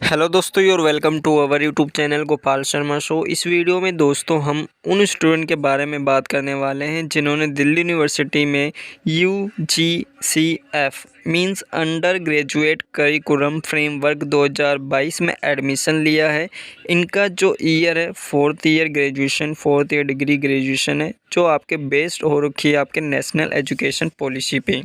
Hello दोस्तों, your welcome to our YouTube channel Gopal Sharma show. इस video में दोस्तों हम उन स्टूडेंट के बारे में बात करने वाले हैं जिन्होंने दिल्ली यूनिवर्सिटी में UGCF means under graduate curriculum framework 2022 में एडमिशन लिया है। इनका जो ईयर है fourth year graduation, fourth year degree graduation है, जो आपके बेस्ड हो रखी है आपके नेशनल एजुकेशन पॉलिसी पे।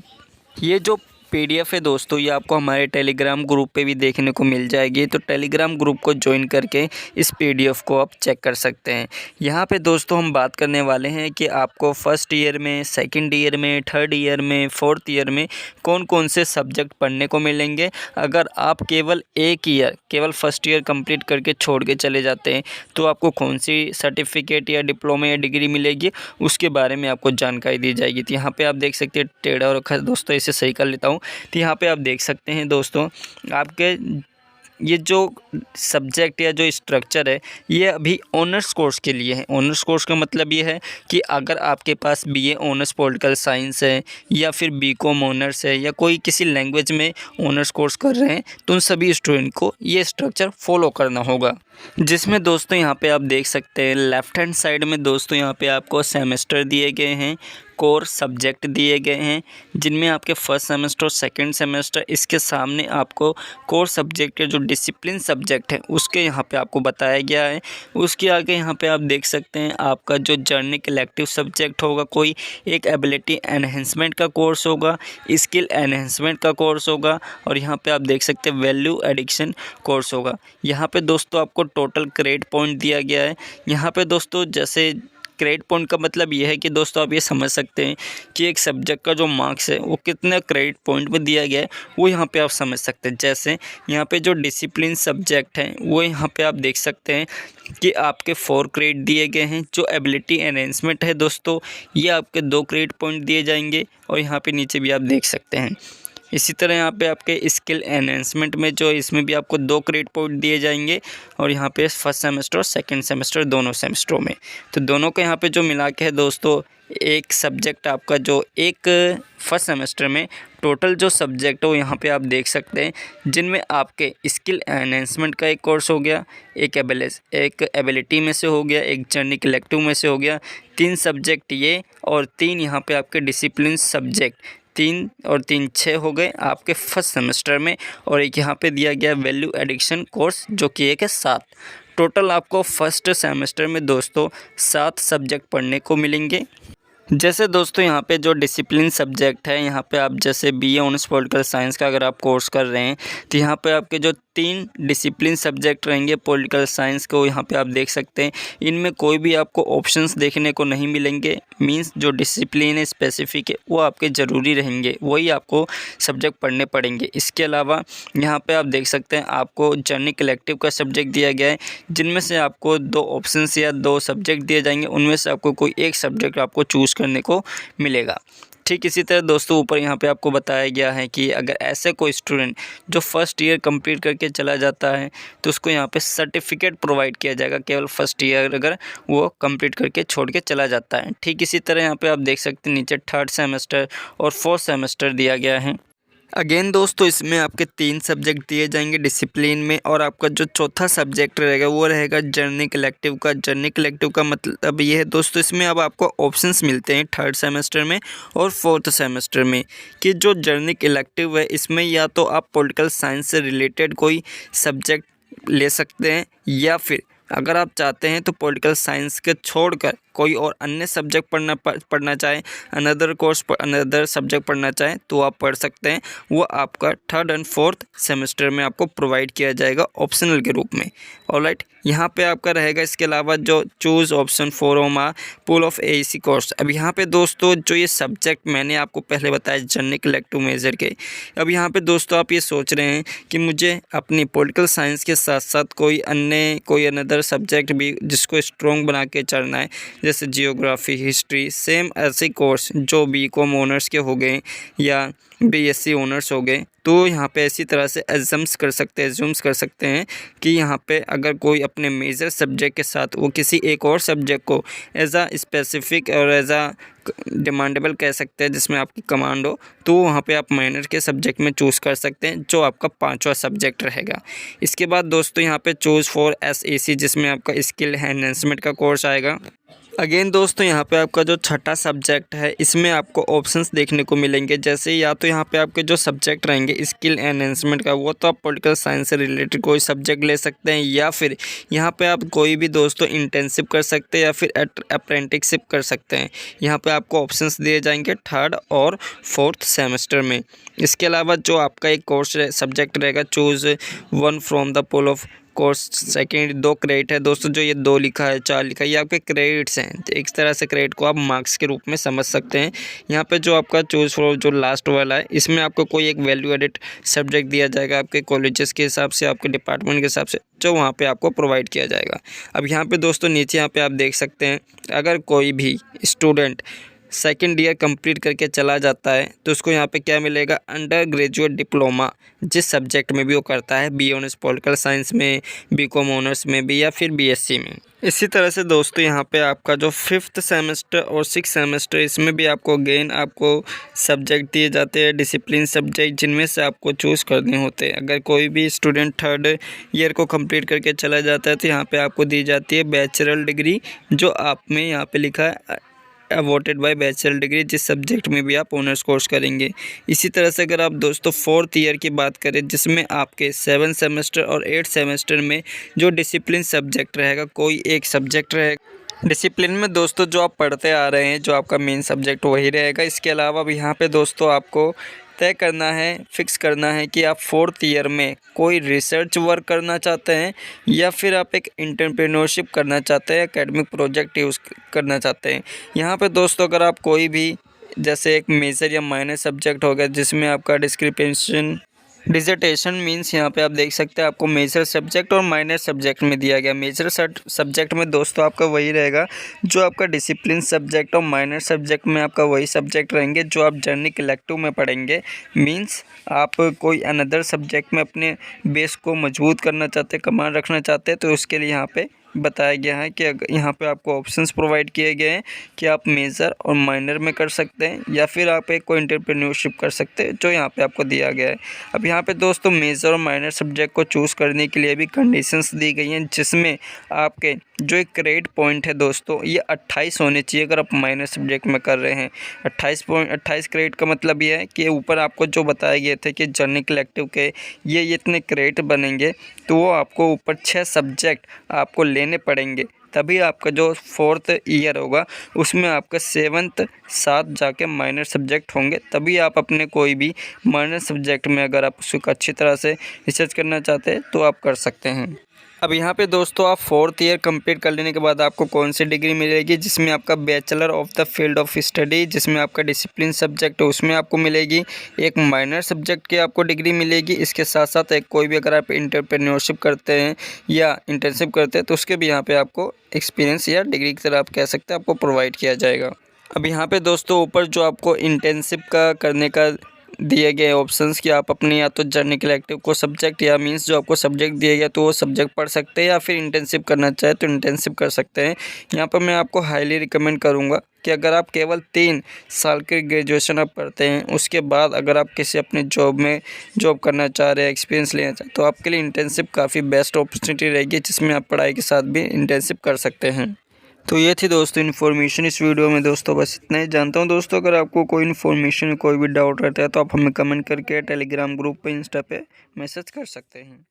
ये जो PDF है दोस्तों, ये आपको हमारे टेलीग्राम ग्रुप पे भी देखने को मिल जाएगी। तो टेलीग्राम ग्रुप को ज्वाइन करके इस PDF को आप चेक कर सकते हैं। यहाँ पे दोस्तों हम बात करने वाले हैं कि आपको फर्स्ट ईयर में, सेकंड ईयर में, थर्ड ईयर में, फोर्थ ईयर में कौन कौन से सब्जेक्ट पढ़ने को मिलेंगे। अगर आप केवल फर्स्ट ईयर कंप्लीट करके छोड़ के चले जाते हैं तो आपको कौन सी सर्टिफिकेट या डिप्लोमा या डिग्री मिलेगी, उसके बारे में आपको जानकारी दी जाएगी। तो यहाँ पर आप देख सकते हैं, टेढ़ा और रखा दोस्तों, इसे सही कर लेता हूँ। तो यहाँ पे आप देख सकते हैं दोस्तों, आपके ये जो सब्जेक्ट या जो स्ट्रक्चर है ये अभी ऑनर्स कोर्स के लिए है। ऑनर्स कोर्स का मतलब ये है कि अगर आपके पास BA ऑनर्स पॉलिटिकल साइंस है या फिर BCom ऑनर्स है या कोई किसी लैंग्वेज में ऑनर्स कोर्स कर रहे हैं तो उन सभी स्टूडेंट को ये स्ट्रक्चर फॉलो करना होगा। जिसमें दोस्तों यहाँ पे आप देख सकते हैं लेफ़्ट हैंड साइड में दोस्तों यहाँ पे आपको सेमेस्टर दिए गए हैं, कोर सब्जेक्ट दिए गए हैं, जिनमें आपके फर्स्ट सेमेस्टर और सेकंड सेमेस्टर, इसके सामने आपको कोर सब्जेक्ट के जो डिसिप्लिन सब्जेक्ट है उसके यहाँ पे आपको बताया गया है। उसके आगे यहाँ पे आप देख सकते हैं आपका जो जर्नल इलेक्टिव सब्जेक्ट होगा, कोई एक एबिलिटी एनहेंसमेंट का कोर्स होगा, स्किल एनहेंसमेंट का कोर्स होगा, और यहाँ पे आप देख सकते हैं वैल्यू एडिक्शन कोर्स होगा। यहाँ पे दोस्तों आपको टोटल क्रेडिट पॉइंट दिया गया है। यहाँ पे दोस्तों जैसे क्रेडिट पॉइंट का मतलब ये है कि दोस्तों आप ये समझ सकते हैं कि एक सब्जेक्ट का जो मार्क्स है वो कितने क्रेडिट पॉइंट में दिया गया है, वो यहाँ पे आप समझ सकते हैं। जैसे यहाँ पे जो डिसिप्लिन सब्जेक्ट हैं वो यहाँ पे आप देख सकते हैं कि आपके 4 क्रेडिट दिए गए हैं। जो एबिलिटी एनहेंसमेंट है दोस्तों, ये आपके 2 क्रेडिट पॉइंट दिए जाएंगे, और यहाँ पे नीचे भी आप देख सकते हैं। इसी तरह यहाँ पे आपके स्किल एनहेंसमेंट में जो इसमें भी आपको 2 क्रेडिट पॉइंट दिए जाएंगे, और यहाँ पे फर्स्ट सेमेस्टर और सेकंड सेमेस्टर दोनों सेमेस्टरों में। तो दोनों का यहाँ पे जो मिला के है दोस्तों, एक सब्जेक्ट आपका जो एक फर्स्ट सेमेस्टर में टोटल जो सब्जेक्ट हो यहाँ पे आप देख सकते हैं, जिनमें आपके स्किल एनहेंसमेंट का एक कोर्स हो गया, एक एबिलिटी में से हो गया, एक जर्नल इलेक्टिव में से हो गया, 3 सब्जेक्ट ये, और 3 यहाँ पे आपके डिसिप्लिन सब्जेक्ट, 3 और 3 6 हो गए आपके फर्स्ट सेमेस्टर में, और एक यहाँ पे दिया गया वैल्यू एडिक्शन कोर्स जो कि एक है 7। टोटल आपको फर्स्ट सेमेस्टर में दोस्तों 7 सब्जेक्ट पढ़ने को मिलेंगे। जैसे दोस्तों यहाँ पे जो डिसिप्लिन सब्जेक्ट है, यहाँ पे आप जैसे BA ऑनर्स पॉलिटिकल साइंस का अगर आप कोर्स कर रहे हैं तो यहाँ पे आपके जो 3 डिसिप्लिन सब्जेक्ट रहेंगे पॉलिटिकल साइंस को, यहाँ पे आप देख सकते हैं इनमें कोई भी आपको ऑप्शंस देखने को नहीं मिलेंगे। मींस जो डिसिप्लिन है स्पेसिफिक है वो आपके ज़रूरी रहेंगे, वही आपको सब्जेक्ट पढ़ने पड़ेंगे। इसके अलावा यहाँ पे आप देख सकते हैं आपको जर्नल कलेक्टिव का सब्जेक्ट दिया गया है, जिनमें से आपको 2 ऑप्शंस या 2 सब्जेक्ट दिए जाएंगे, उनमें से आपको कोई एक सब्जेक्ट आपको चूज़ करने को मिलेगा। ठीक इसी तरह दोस्तों ऊपर यहाँ पे आपको बताया गया है कि अगर ऐसे कोई स्टूडेंट जो फर्स्ट ईयर कंप्लीट करके चला जाता है तो उसको यहाँ पे सर्टिफिकेट प्रोवाइड किया जाएगा, केवल फर्स्ट ईयर अगर वो कंप्लीट करके छोड़ के चला जाता है। ठीक इसी तरह यहाँ पे आप देख सकते हैं नीचे थर्ड सेमेस्टर और फोर्थ सेमेस्टर दिया गया है। अगेन दोस्तों इसमें आपके 3 सब्जेक्ट दिए जाएंगे डिसिप्लिन में, और आपका जो चौथा सब्जेक्ट रहेगा वो रहेगा जर्नल कलेक्टिव का। जर्नल कलेक्टिव का मतलब ये है दोस्तों, इसमें अब आपको ऑप्शंस मिलते हैं थर्ड सेमेस्टर में और फोर्थ सेमेस्टर में, कि जो जर्नल कलेक्टिव है इसमें या तो आप पॉलिटिकल साइंस से रिलेटेड कोई सब्जेक्ट ले सकते हैं, या फिर अगर आप चाहते हैं तो पॉलिटिकल साइंस के छोड़कर कोई और अन्य सब्जेक्ट पढ़ना चाहें, अनदर सब्जेक्ट पढ़ना चाहें तो आप पढ़ सकते हैं। वो आपका थर्ड एंड फोर्थ सेमेस्टर में आपको प्रोवाइड किया जाएगा ऑप्शनल के रूप में। ऑलराइट, यहाँ पे आपका रहेगा इसके अलावा जो choose option from pool of AEC course. अब यहाँ पे दोस्तों जो ये सब्जेक्ट मैंने आपको पहले बताया जर्नल कलेक्टिव मेजर के, अब यहाँ पे दोस्तों आप ये सोच रहे हैं कि मुझे अपनी पॉलिटिकल साइंस के साथ साथ कोई अनदर सब्जेक्ट भी जिसको स्ट्रॉन्ग बना के चलना है, जैसे जियोग्राफी, हिस्ट्री, सेम ऐसे कोर्स जो BCom ऑनर्स के हो गए या बीएससी ऑनर्स हो गए, तो यहाँ पे इसी तरह से एज्यूम्स कर सकते हैं कि यहाँ पे अगर कोई अपने मेजर सब्जेक्ट के साथ वो किसी एक और सब्जेक्ट को एज आ स्पेसिफिक और एज आ डिमांडेबल कह सकते हैं जिसमें आपकी कमांड हो, तो वहाँ पे आप माइनर के सब्जेक्ट में चूज़ कर सकते हैं जो आपका 5वां सब्जेक्ट रहेगा। इसके बाद दोस्तों यहाँ पे चूज़ फॉर एसएसी जिसमें आपका स्किल एनहेंसमेंट का कोर्स आएगा। अगेन दोस्तों यहाँ पे आपका जो छठा सब्जेक्ट है इसमें आपको ऑप्शंस देखने को मिलेंगे, जैसे या तो यहाँ पे आपके जो सब्जेक्ट रहेंगे स्किल एनहेंसमेंट का, वो तो आप पॉलिटिकल साइंस से रिलेटेड कोई सब्जेक्ट ले सकते हैं, या फिर यहाँ पे आप कोई भी दोस्तों इंटर्नशिप कर सकते हैं या फिर अप्रेंटिसशिप कर सकते हैं। यहाँ पे आपको ऑप्शंस दिए जाएंगे 3rd और 4th सेमेस्टर में। इसके अलावा जो आपका एक कोर्स सब्जेक्ट रहेगा choose one from the pool of course second 2 credit है दोस्तों, जो ये 2 लिखा है 4 लिखा है ये आपके क्रेडिट्स हैं। एक तरह से क्रेडिट को आप मार्क्स के रूप में समझ सकते हैं। यहाँ पे जो आपका चूज़ फॉर जो लास्ट वाला है इसमें आपको कोई एक वैल्यू एडेड सब्जेक्ट दिया जाएगा आपके कॉलेजेस के हिसाब से, आपके डिपार्टमेंट के हिसाब से, जो वहाँ पे आपको प्रोवाइड किया जाएगा। अब यहाँ पे दोस्तों नीचे यहाँ पे आप देख सकते हैं अगर कोई भी स्टूडेंट सेकेंड ईयर कंप्लीट करके चला जाता है तो उसको यहाँ पे क्या मिलेगा, अंडर ग्रेजुएट डिप्लोमा जिस सब्जेक्ट में भी वो करता है, बी ऑनर्स पॉलिटिकल साइंस में, बीकॉम ऑनर्स में भी, या फिर बीएससी में। इसी तरह से दोस्तों यहाँ पे आपका जो 5th सेमेस्टर और 6th सेमेस्टर इसमें भी आपको आपको सब्जेक्ट दिए जाते हैं डिसिप्लिन सब्जेक्ट, जिनमें से आपको चूज़ करने होते हैं। अगर कोई भी स्टूडेंट 3rd ईयर को कंप्लीट करके चला जाता है तो यहाँ पे आपको दी जाती है बैचलर डिग्री, जो आप में यहाँ पे लिखा है अवॉर्डेड बाय बैचलर डिग्री जिस सब्जेक्ट में भी आप ऑनर्स कोर्स करेंगे। इसी तरह से अगर आप दोस्तों 4th ईयर की बात करें जिसमें आपके 7th सेमेस्टर और 8th सेमेस्टर में जो डिसिप्लिन सब्जेक्ट रहेगा, कोई एक सब्जेक्ट रहेगा डिसिप्लिन में दोस्तों जो आप पढ़ते आ रहे हैं, जो आपका मेन सब्जेक्ट वही रहेगा। इसके अलावा अब यहाँ पे दोस्तों आपको तय करना है, फिक्स करना है कि आप 4th ईयर में कोई रिसर्च वर्क करना चाहते हैं या फिर आप एक एंटरप्रेन्योरशिप करना चाहते हैं, एकेडमिक प्रोजेक्ट यूज़ करना चाहते हैं। यहाँ पे दोस्तों अगर आप कोई भी जैसे एक मेजर या माइनर सब्जेक्ट हो गया जिसमें आपका डिसर्टेशन मीन्स यहाँ पे आप देख सकते हैं आपको मेजर सब्जेक्ट और माइनर सब्जेक्ट में दिया गया। मेजर सब्जेक्ट में दोस्तों आपका वही रहेगा जो आपका डिसिप्लिन सब्जेक्ट, और माइनर सब्जेक्ट में आपका वही सब्जेक्ट रहेंगे जो आप जर्नल इलेक्टिव में पढ़ेंगे। मीन्स आप कोई अनदर सब्जेक्ट में अपने बेस को मजबूत करना चाहते हैं, कमांड रखना चाहते हैं, तो उसके लिए यहाँ पे बताया गया है कि यहाँ पे आपको ऑप्शंस प्रोवाइड किए गए हैं कि आप मेजर और माइनर में कर सकते हैं या फिर आप एक कोई एंटरप्रेन्योरशिप कर सकते हैं, जो यहाँ पे आपको दिया गया है। अब यहाँ पे दोस्तों मेजर और माइनर सब्जेक्ट को चूज़ करने के लिए भी कंडीशंस दी गई हैं, जिसमें आपके जो एक क्रेडिट पॉइंट है दोस्तों ये 28 होने चाहिए अगर आप माइनर सब्जेक्ट में कर रहे हैं। 28 क्रेडिट का मतलब ये है कि ऊपर आपको जो बताए गए थे कि जर्नल कलेक्टिव के ये इतने क्रेडिट बनेंगे, तो वो आपको ऊपर 6 सब्जेक्ट आपको लेने पड़ेंगे, तभी आपका जो 4th ईयर होगा उसमें आपका 7th साथ जाके माइनर सब्जेक्ट होंगे, तभी आप अपने कोई भी माइनर सब्जेक्ट में अगर आप उसको अच्छी तरह से रिसर्च करना चाहते हैं तो आप कर सकते हैं। अब यहाँ पे दोस्तों आप 4th ईयर कंप्लीट कर लेने के बाद आपको कौन सी डिग्री मिलेगी, जिसमें आपका bachelor of the field of study जिसमें आपका डिसिप्लिन सब्जेक्ट है उसमें आपको मिलेगी, एक माइनर सब्जेक्ट की आपको डिग्री मिलेगी। इसके साथ साथ एक कोई भी अगर आप एंटरप्रेन्योरशिप करते हैं या इंटर्नशिप करते हैं तो उसके भी यहाँ पे आपको एक्सपीरियंस या डिग्री की तरह आप कह सकते हैं आपको प्रोवाइड किया जाएगा। अब यहाँ पे दोस्तों ऊपर जो आपको इंटर्नशिप का करने का दिए गए ऑप्शंस कि आप अपने या तो जर्नल कलेक्टिव को सब्जेक्ट या मींस जो आपको सब्जेक्ट दिए गया तो वो सब्जेक्ट पढ़ सकते हैं, या फिर इंटर्नशिप करना चाहे तो इंटर्नशिप कर सकते हैं। यहाँ पर मैं आपको हाईली रिकमेंड करूँगा कि अगर आप केवल 3 साल के ग्रेजुएशन आप करते हैं, उसके बाद अगर आप किसी अपने जॉब करना चाह रहे हैं, एक्सपीरियंस लेना चाहते हैं, तो आपके लिए इंटर्नशिप काफ़ी बेस्ट अपॉर्चुनिटी रहेगी, जिसमें आप पढ़ाई के साथ भी इंटर्नशिप कर सकते हैं। तो ये थी दोस्तों इन्फॉर्मेशन इस वीडियो में। दोस्तों बस इतना ही जानता हूँ दोस्तों, अगर आपको कोई इन्फॉर्मेशन कोई भी डाउट रहता है तो आप हमें कमेंट करके टेलीग्राम ग्रुप पे, इंस्टा पे मैसेज कर सकते हैं।